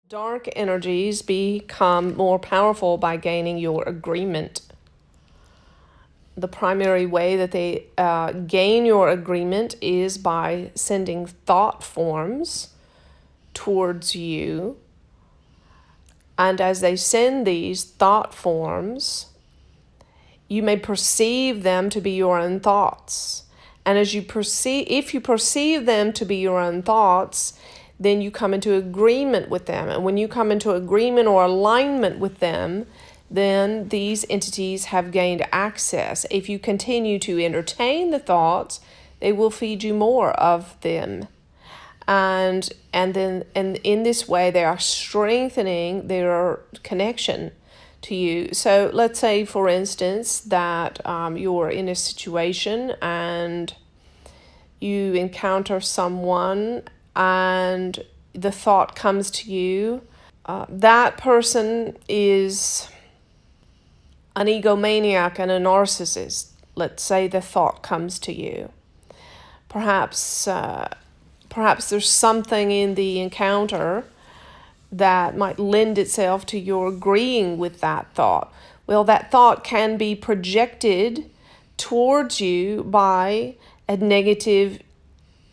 Dark energies become more powerful by gaining your agreement. The primary way that they gain your agreement is by sending thought forms towards you. And as they send these thought forms, you may perceive them to be your own thoughts. And if you perceive them to be your own thoughts, then you come into agreement with them. And when you come into agreement or alignment with them, then these entities have gained access. If you continue to entertain the thoughts, they will feed you more of them. And in this way, they are strengthening their connection to you. So let's say, for instance, that you're in a situation and you encounter someone and the thought comes to you, that person is an egomaniac and a narcissist. Let's say the thought comes to you. Perhaps there's something in the encounter that might lend itself to your agreeing with that thought. Well, that thought can be projected towards you by a negative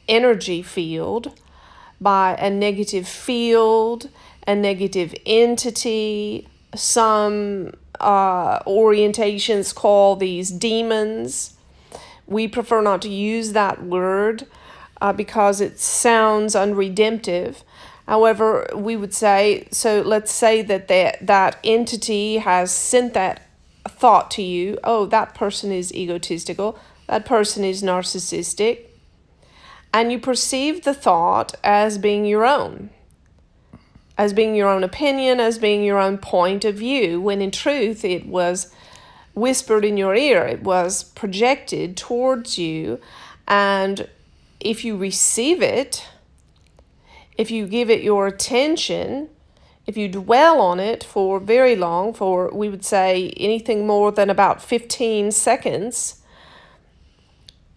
energy field, by a negative field, a negative entity. Some orientations call these demons. We prefer not to use that word because it sounds unredemptive. However, we would say, so let's say that entity has sent that thought to you. Oh, that person is egotistical. That person is narcissistic. And you perceive the thought as being your own opinion, as being your own point of view, when in truth it was whispered in your ear. It was projected towards you. And if you receive it, if you give it your attention, if you dwell on it for very long, for we would say anything more than about 15 seconds,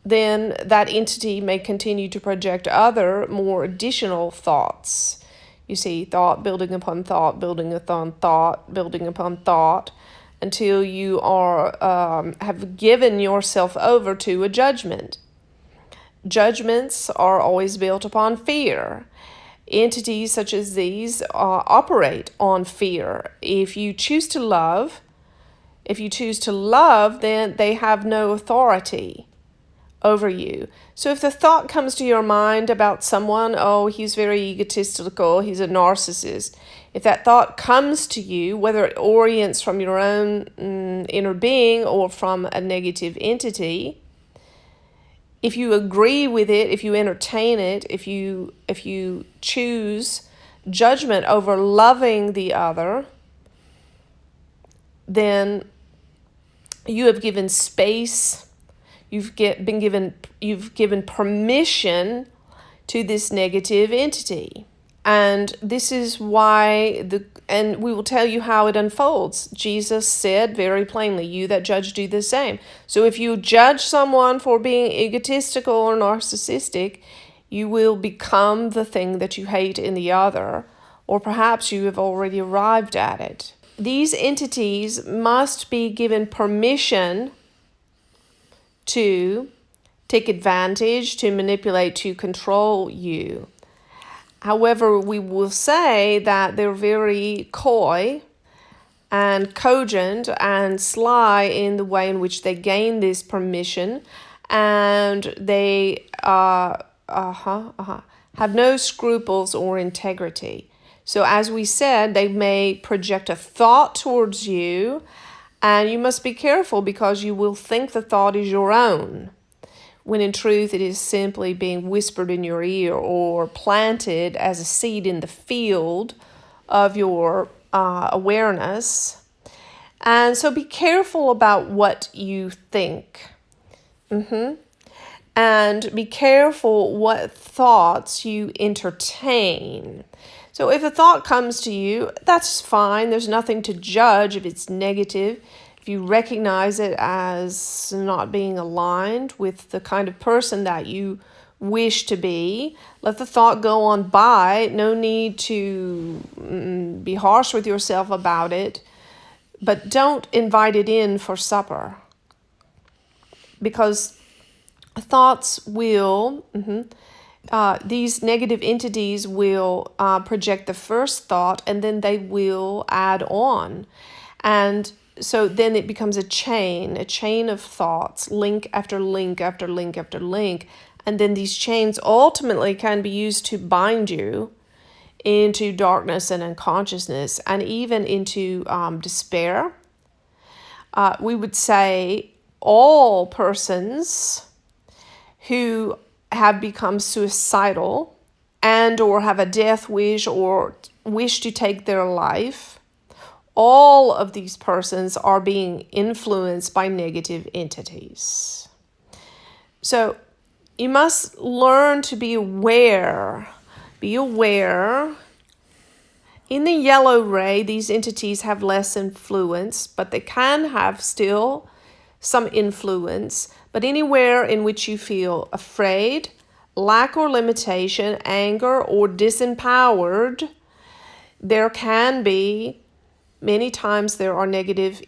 then that entity may continue to project other, more additional thoughts. You see, thought building upon thought, building upon thought, building upon thought, until you have given yourself over to a judgment. Judgments are always built upon fear. Entities such as these operate on fear. If you choose to love, then they have no authority over you. So if the thought comes to your mind about someone, oh, he's very egotistical, he's a narcissist. If that thought comes to you, whether it orients from your own inner being or from a negative entity, if you agree with it, if you entertain it, if you choose judgment over loving the other, then you have given space. You've given permission to this negative entity. And this is why and we will tell you how it unfolds. Jesus said very plainly, you that judge do the same. So if you judge someone for being egotistical or narcissistic, you will become the thing that you hate in the other, or perhaps you have already arrived at it. These entities must be given permission to take advantage, to manipulate, to control you. However, we will say that they're very coy and cogent and sly in the way in which they gain this permission, and they have no scruples or integrity. So as we said, they may project a thought towards you, and you must be careful because you will think the thought is your own, when in truth it is simply being whispered in your ear or planted as a seed in the field of your awareness. And so be careful about what you think. And be careful what thoughts you entertain. So if a thought comes to you, that's fine. There's nothing to judge if it's negative. If you recognize it as not being aligned with the kind of person that you wish to be, let the thought go on by. No need to be harsh with yourself about it, but don't invite it in for supper. Because thoughts will, these negative entities will project the first thought, and then they will add on. And so then it becomes a chain of thoughts, link after link after link after link. And then these chains ultimately can be used to bind you into darkness and unconsciousness, and even into despair. We would say all persons who have become suicidal and or have a death wish or wish to take their life, all of these persons are being influenced by negative entities. So you must learn to be aware. Be aware. In the yellow ray, these entities have less influence, but they can have still some influence. But anywhere in which you feel afraid, lack or limitation, anger, or disempowered, there can be, many times there are negative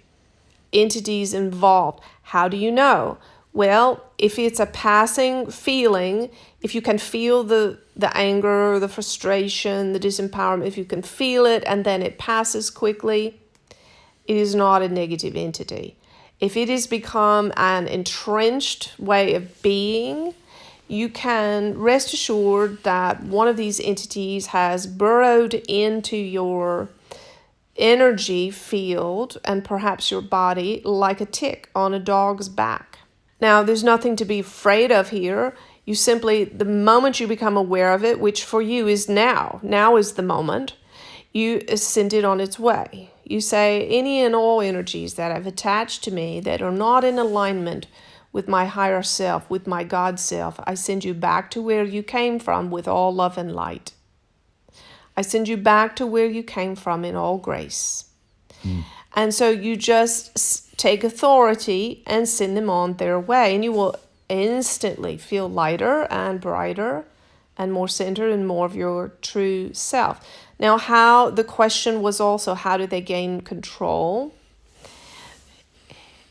entities involved. How do you know? Well, if it's a passing feeling, if you can feel the anger, the frustration, the disempowerment, if you can feel it and then it passes quickly, it is not a negative entity. If it has become an entrenched way of being, you can rest assured that one of these entities has burrowed into your energy field and perhaps your body like a tick on a dog's back. Now, there's nothing to be afraid of here. You simply, the moment you become aware of it, which for you is now is the moment, you send it on its way. You say, any and all energies that have attached to me that are not in alignment with my higher self, with my God self, I send you back to where you came from with all love and light. I send you back to where you came from in all grace. And so you just take authority and send them on their way, and you will instantly feel lighter and brighter and more centered and more of your true self. Now, the question was also, how do they gain control?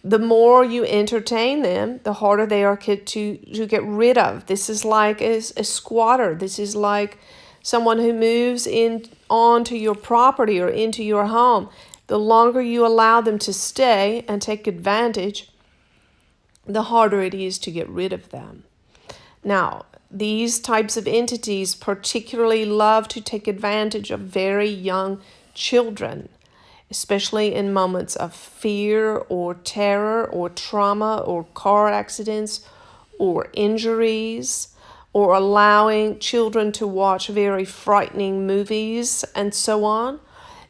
The more you entertain them, the harder they are to get rid of. This is like a squatter. This is like someone who moves in onto your property or into your home. The longer you allow them to stay and take advantage, the harder it is to get rid of them. Now, these types of entities particularly love to take advantage of very young children, especially in moments of fear or terror or trauma or car accidents or injuries, or allowing children to watch very frightening movies and so on.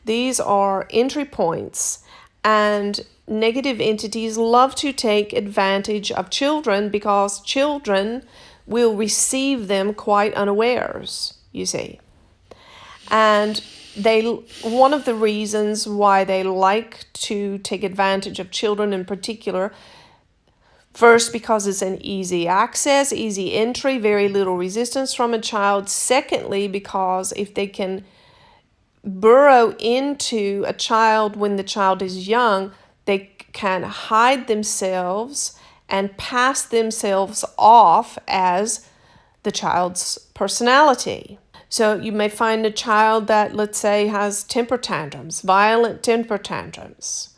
These are entry points, and negative entities love to take advantage of children because children will receive them quite unawares, you see. And one of the reasons why they like to take advantage of children in particular, first, because it's an easy access, easy entry, very little resistance from a child. Secondly, because if they can burrow into a child when the child is young, they can hide themselves and pass themselves off as the child's personality. So you may find a child that, let's say, has temper tantrums, violent temper tantrums.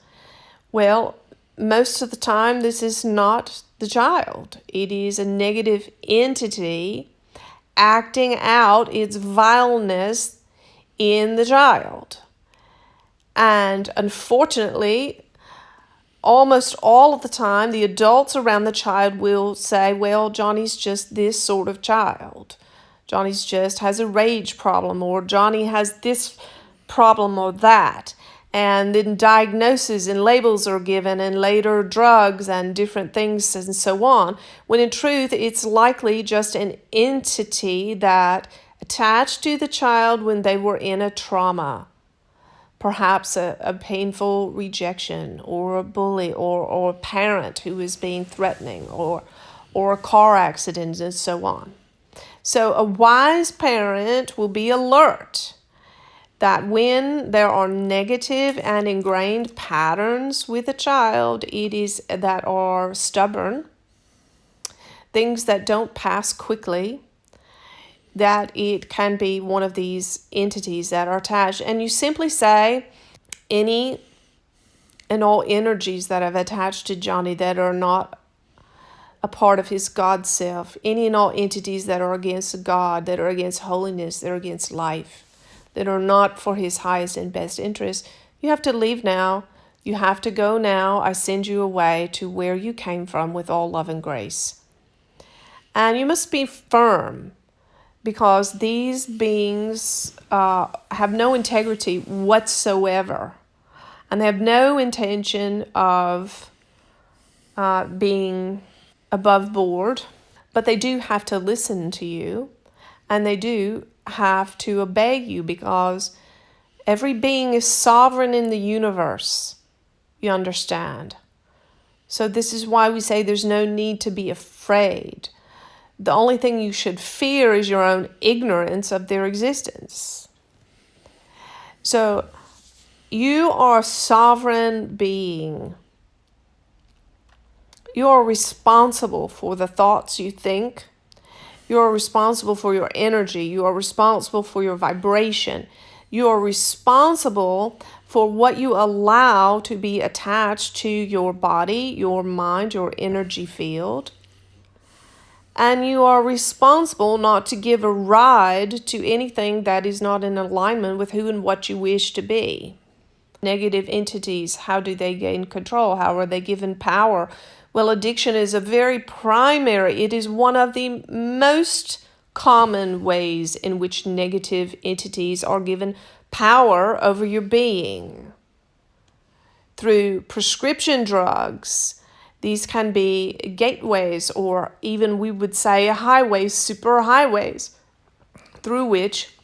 Well, most of the time, this is not the child. It is a negative entity acting out its vileness in the child. And unfortunately, almost all of the time, the adults around the child will say, well, Johnny's just this sort of child. Johnny's just has a rage problem, or Johnny has this problem or that. And then diagnoses and labels are given, and later drugs and different things and so on. When in truth, it's likely just an entity that attached to the child when they were in a trauma. Perhaps a painful rejection, or a bully, or a parent who is being threatening, or a car accident and so on. So a wise parent will be alert that when there are negative and ingrained patterns with a child, it is that are stubborn, things that don't pass quickly, that it can be one of these entities that are attached. And you simply say, any and all energies that have attached to Johnny that are not a part of his God self, any and all entities that are against God, that are against holiness, that are against life, that are not for his highest and best interest, you have to leave now. You have to go now. I send you away to where you came from with all love and grace. And you must be firm, because these beings have no integrity whatsoever. And they have no intention of being above board. But they do have to listen to you. And they do have to obey you, because every being is sovereign in the universe. You understand? So this is why we say there's no need to be afraid. The only thing you should fear is your own ignorance of their existence. So you are a sovereign being. You are responsible for the thoughts you think. You are responsible for your energy. You are responsible for your vibration. You are responsible for what you allow to be attached to your body, your mind, your energy field. And you are responsible not to give a ride to anything that is not in alignment with who and what you wish to be. Negative entities, how do they gain control? How are they given power? Well, addiction is a very primary, it is one of the most common ways in which negative entities are given power over your being. Through prescription drugs, these can be gateways, or even we would say highways, super highways, through which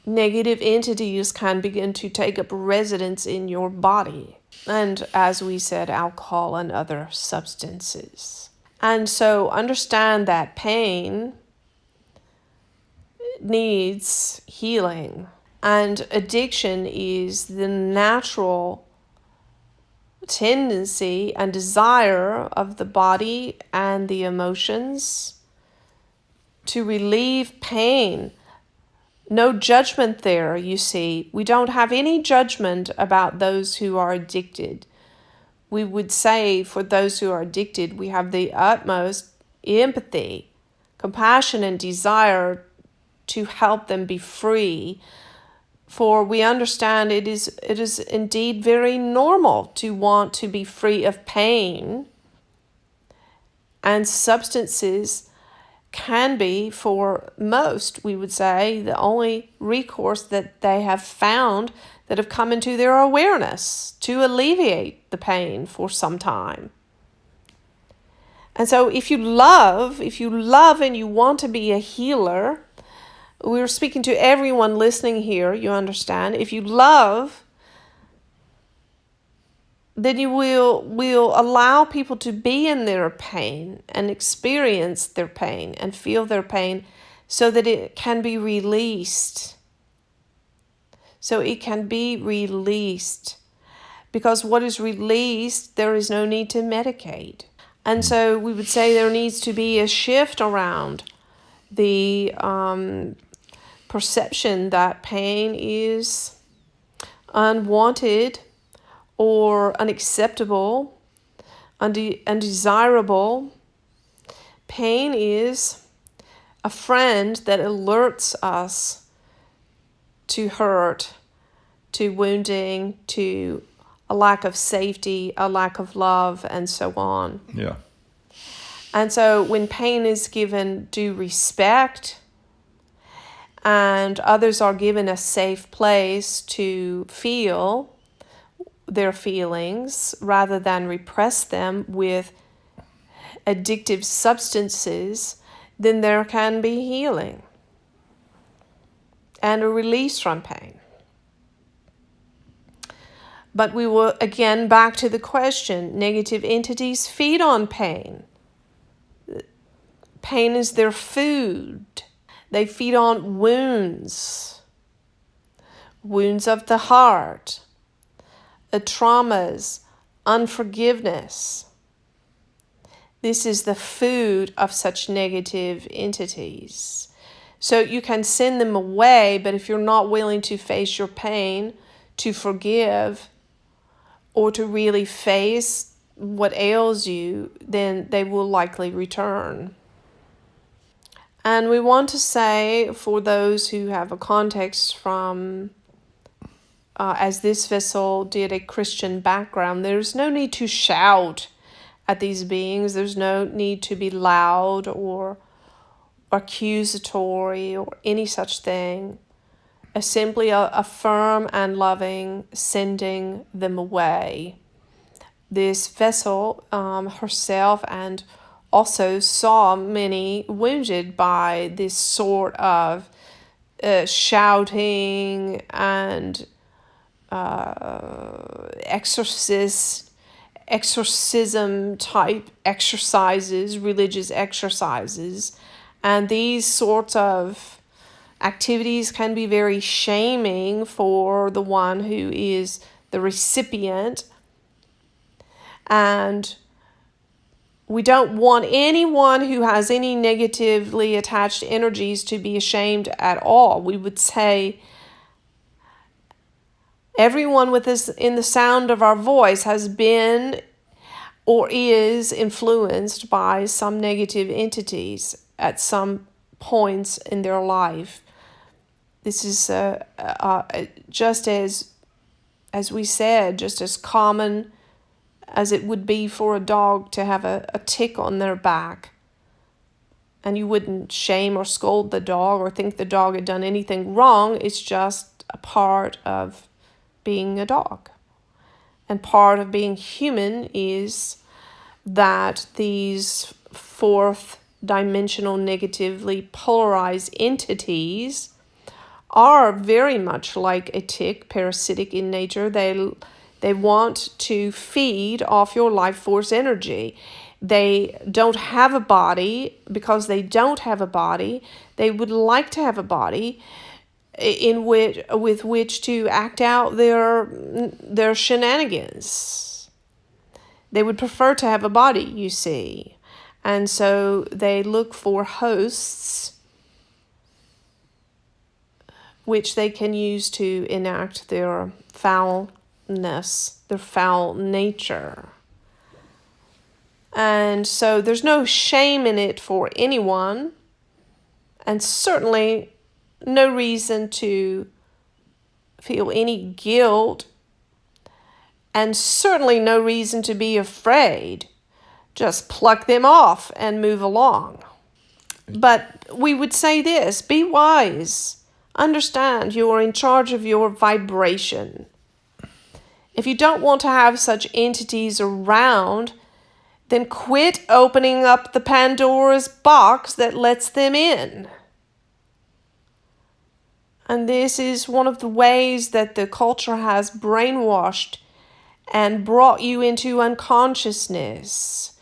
negative entities can begin to take up residence in your body. And as we said, alcohol and other substances. And so understand that pain needs healing. And addiction is the natural tendency and desire of the body and the emotions to relieve pain. No judgment there, you see. We don't have any judgment about those who are addicted. We would say for those who are addicted, we have the utmost empathy, compassion, and desire to help them be free. For we understand it is indeed very normal to want to be free of pain. And substances can be, for most, we would say, the only recourse that they have found that have come into their awareness to alleviate the pain for some time. And so if you love and you want to be a healer, we're speaking to everyone listening here, you understand. If you love, then you will allow people to be in their pain and experience their pain and feel their pain so that it can be released. So it can be released. Because what is released, there is no need to medicate. And so we would say there needs to be a shift around the perception that pain is unwanted or unacceptable, undesirable. Pain is a friend that alerts us to hurt, to wounding, to a lack of safety, a lack of love, and so on. Yeah. And so when pain is given due respect and others are given a safe place to feel their feelings rather than repress them with addictive substances, then there can be healing and a release from pain. But we will, again, back to the question, negative entities feed on pain. Pain is their food. They feed on wounds. wounds of the heart, traumas, unforgiveness. This is the food of such negative entities. So you can send them away, but if you're not willing to face your pain, to forgive, or to really face what ails you, then they will likely return. And we want to say, for those who have a context from, as this vessel did, a Christian background, there's no need to shout at these beings. There's no need to be loud or accusatory or any such thing. Simply a firm and loving sending them away. This vessel herself and also saw many wounded by this sort of shouting and exorcism type exercises, religious exercises. And these sorts of activities can be very shaming for the one who is the recipient. And we don't want anyone who has any negatively attached energies to be ashamed at all. We would say everyone with us in the sound of our voice has been or is influenced by some negative entities at some points in their life. This is just as we said, just as common as it would be for a dog to have a tick on their back. And you wouldn't shame or scold the dog or think the dog had done anything wrong. It's just a part of being a dog. And part of being human is that these fourth dimensional negatively polarized entities are very much like a tick, parasitic in nature. They want to feed off your life force energy. They don't have a body. Because they don't have a body, they would like to have a body with which to act out their shenanigans. They would prefer to have a body, you see. And so they look for hosts which they can use to enact their foulness, their foul nature. And so there's no shame in it for anyone, and certainly no reason to feel any guilt, and certainly no reason to be afraid. Just pluck them off and move along. But we would say this: be wise. Understand you are in charge of your vibration. If you don't want to have such entities around, then quit opening up the Pandora's box that lets them in. And this is one of the ways that the culture has brainwashed and brought you into unconsciousness.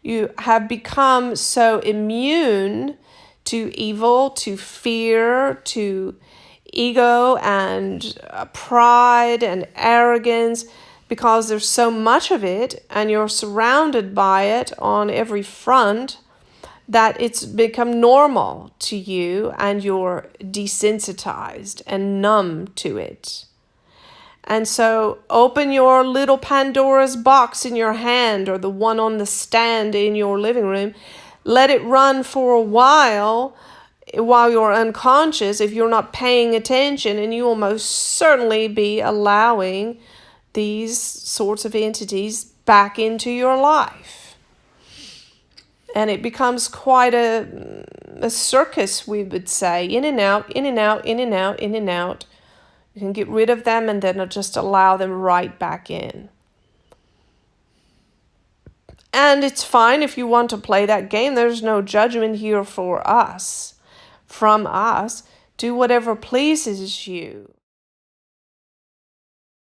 You have become so immune to evil, to fear, to ego and pride and arrogance, because there's so much of it and you're surrounded by it on every front, that it's become normal to you and you're desensitized and numb to it. And so open your little Pandora's box in your hand, or the one on the stand in your living room. Let it run for a while you're unconscious, if you're not paying attention, and you will most certainly be allowing these sorts of entities back into your life. And it becomes quite a circus, we would say. In and out, in and out, in and out, in and out. You can get rid of them and then just allow them right back in. And it's fine if you want to play that game. There's no judgment here for us, from us. Do whatever pleases you.